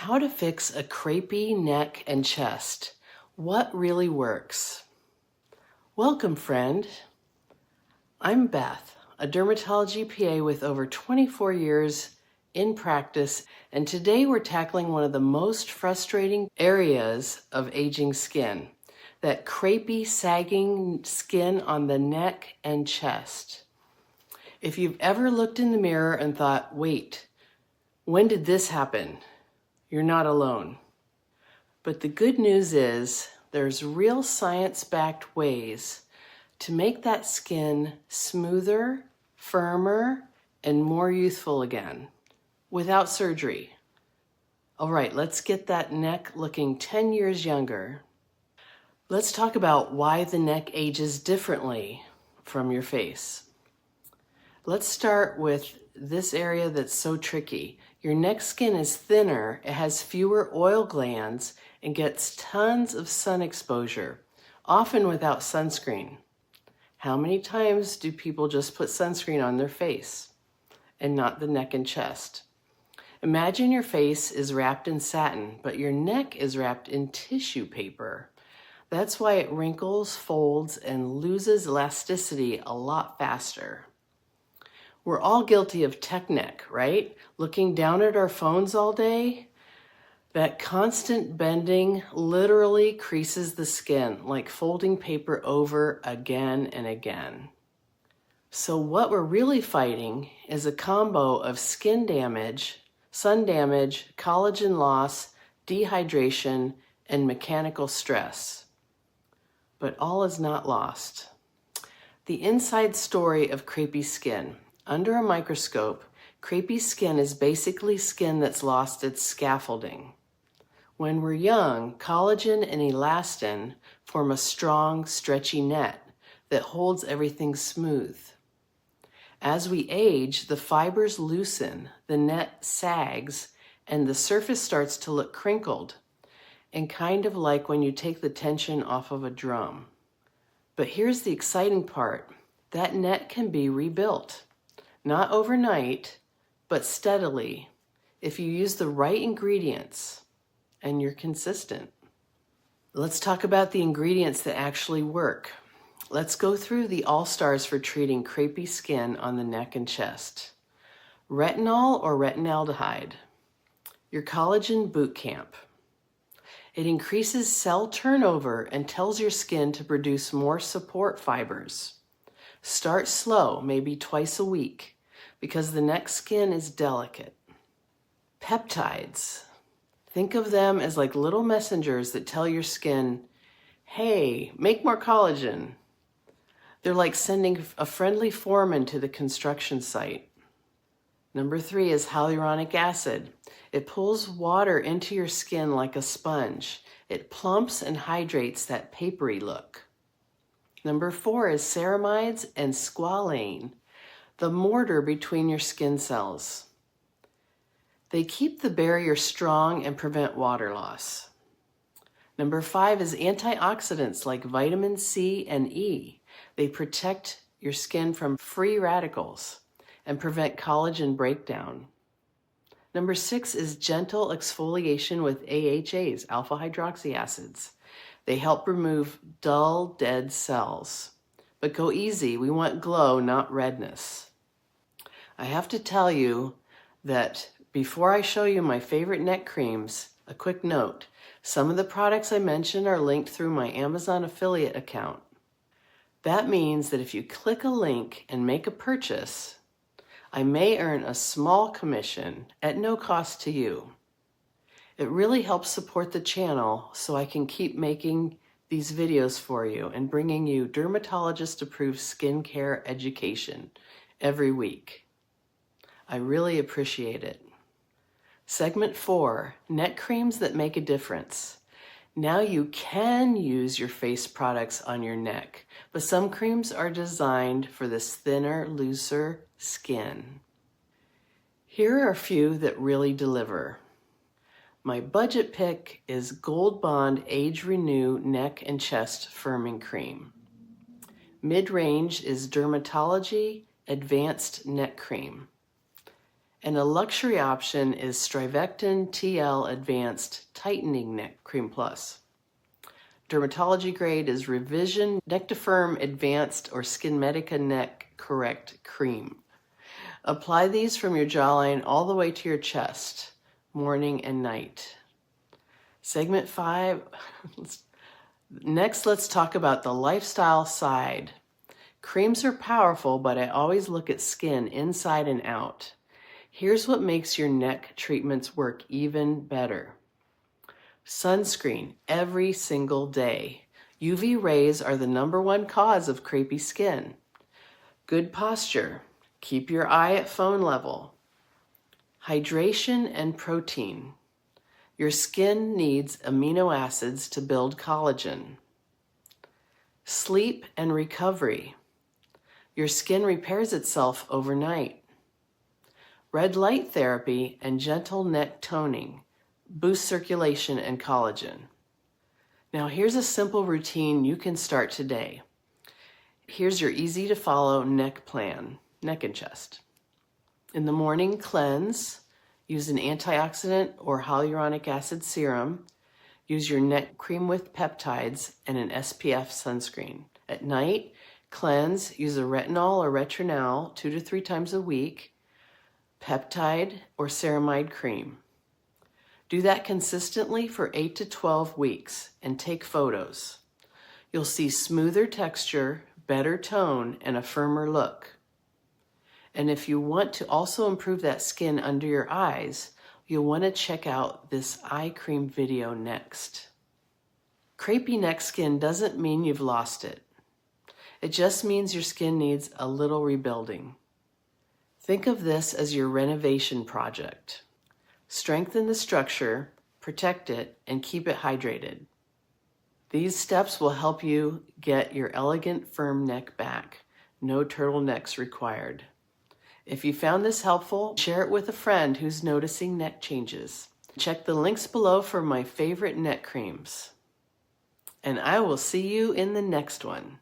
How to fix a crepey neck and chest. What really works? Welcome, friend. I'm Beth, a dermatology PA with over 24 years in practice, and today we're tackling one of the most frustrating areas of aging skin, that crepey, sagging skin on the neck and chest. If you've ever looked in the mirror and thought, wait, when did this happen? You're not alone. But the good news is there's real science-backed ways to make that skin smoother, firmer, and more youthful again without surgery. All right, let's get that neck looking 10 years younger. Let's talk about why the neck ages differently from your face. Let's start with this area that's so tricky. Your neck skin is thinner, it has fewer oil glands, and gets tons of sun exposure, often without sunscreen. How many times do people just put sunscreen on their face and not the neck and chest? Imagine your face is wrapped in satin, but your neck is wrapped in tissue paper. That's why it wrinkles, folds, and loses elasticity a lot faster. We're all guilty of tech neck, right? Looking down at our phones all day. That constant bending literally creases the skin, like folding paper over again and again. So what we're really fighting is a combo of skin damage, sun damage, collagen loss, dehydration, and mechanical stress. But all is not lost. The inside story of crepey skin. Under a microscope, crepey skin is basically skin that's lost its scaffolding. When we're young, collagen and elastin form a strong, stretchy net that holds everything smooth. As we age, the fibers loosen, the net sags, and the surface starts to look crinkled, and kind of like when you take the tension off of a drum. But here's the exciting part. That net can be rebuilt. Not overnight, but steadily, if you use the right ingredients and you're consistent. Let's talk about the ingredients that actually work. Let's go through the all-stars for treating crepey skin on the neck and chest. Retinol or retinaldehyde, your collagen boot camp. It increases cell turnover and tells your skin to produce more support fibers. Start slow, maybe twice a week, because the neck skin is delicate. Peptides. Think of them as like little messengers that tell your skin, hey, make more collagen. They're like sending a friendly foreman to the construction site. Number 3 is hyaluronic acid. It pulls water into your skin like a sponge. It plumps and hydrates that papery look. Number 4 is ceramides and squalane, the mortar between your skin cells. They keep the barrier strong and prevent water loss. Number 5 is antioxidants like vitamin C and E. They protect your skin from free radicals and prevent collagen breakdown. Number 6 is gentle exfoliation with AHAs, alpha hydroxy acids. They help remove dull, dead cells. But go easy, we want glow, not redness. I have to tell you that before I show you my favorite neck creams, a quick note. Some of the products I mentioned are linked through my Amazon affiliate account. That means that if you click a link and make a purchase, I may earn a small commission at no cost to you. It really helps support the channel so I can keep making these videos for you and bringing you dermatologist-approved skincare education every week. I really appreciate it. Segment 4, neck creams that make a difference. Now you can use your face products on your neck, but some creams are designed for this thinner, looser skin. Here are a few that really deliver. My budget pick is Gold Bond Age Renew Neck and Chest Firming Cream. Mid-range is Dermatology Advanced Neck Cream. And a luxury option is Strivectin TL Advanced Tightening Neck Cream Plus. Dermatology grade is Revision Nectifirm Advanced or Skin Medica Neck Correct Cream. Apply these from your jawline all the way to your chest, morning and night. Segment 5. Next, let's talk about the lifestyle side. Creams are powerful, but I always look at skin inside and out. Here's what makes your neck treatments work even better. Sunscreen every single day. UV rays are the #1 cause of crepey skin. Good posture. Keep your eye at phone level. Hydration and protein. Your skin needs amino acids to build collagen. Sleep and recovery. Your skin repairs itself overnight. Red light therapy and gentle neck toning boost circulation and collagen. Now here's a simple routine you can start today. Here's your easy to follow neck plan, neck and chest. In the morning, cleanse. Use an antioxidant or hyaluronic acid serum. Use your neck cream with peptides and an SPF sunscreen. At night, cleanse. Use a retinol or retinol 2 to 3 times a week. Peptide or ceramide cream. Do that consistently for 8 to 12 weeks and take photos. You'll see smoother texture, better tone, and a firmer look. And if you want to also improve that skin under your eyes, you'll want to check out this eye cream video next. Crepey neck skin doesn't mean you've lost it. It just means your skin needs a little rebuilding. Think of this as your renovation project. Strengthen the structure, protect it, and keep it hydrated. These steps will help you get your elegant, firm neck back. No turtlenecks required. If you found this helpful, share it with a friend who's noticing neck changes. Check the links below for my favorite neck creams. And I will see you in the next one.